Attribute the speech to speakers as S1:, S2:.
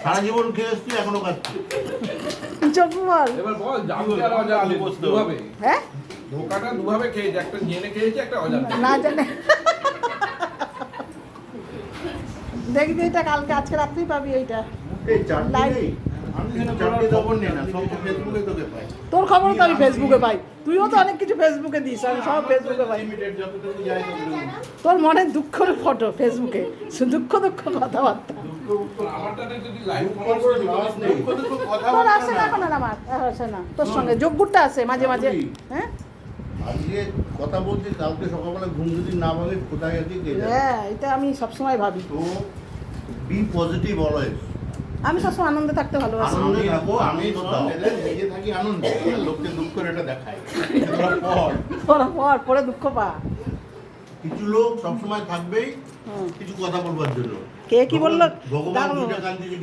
S1: সারা জীবন খেয়ে এসছি, এখনো খাচ্ছি।
S2: এবার বল দুভাবে, হ্যাঁ ধোকাটা দুভাবে খেয়েছি, একটা জেনে খেয়েছি, একটা অজান্তে
S3: না জানে। দেখবি এটা কালকে, আজকে রাত্রেই পাবি এইটা। তোর খবর তো আমি ফেসবুকে পাই, তুইও তো অনেক কিছু ফেসবুকে দিস, আমি সব ফেসবুকে পাই। তোর মনের দুঃখের ফটো ফেসবুকে, দুঃখ দুঃখ কথাবার্তা। তোর আসে না এখন, আর আমার আসে না, তোর সঙ্গে যোগগুরটা আছে মাঝে মাঝে। হ্যাঁ
S1: আজকে কথা বলছি, কালকে সকালবেলা ঘুম যদি না ভাবে কোথায় গেছি।
S3: হ্যাঁ এটা আমি সবসময় ভাবি।
S1: তো বি পজিটিভ অলওয়েজ।
S3: আমি সবসময় আনন্দে থাকতে ভালোবাসি।
S1: আনন্দে থাকো, আমি নিজে থাকি আনন্দে, লোককে দুঃখ এটা দেখায়।
S3: পরে দুঃখ পা।
S1: কিছু লোক সবসময় থাকবেই কিছু কথা বলবার জন্য।
S3: কে কি বললো
S1: ভগবান দুইটা কান দিয়ে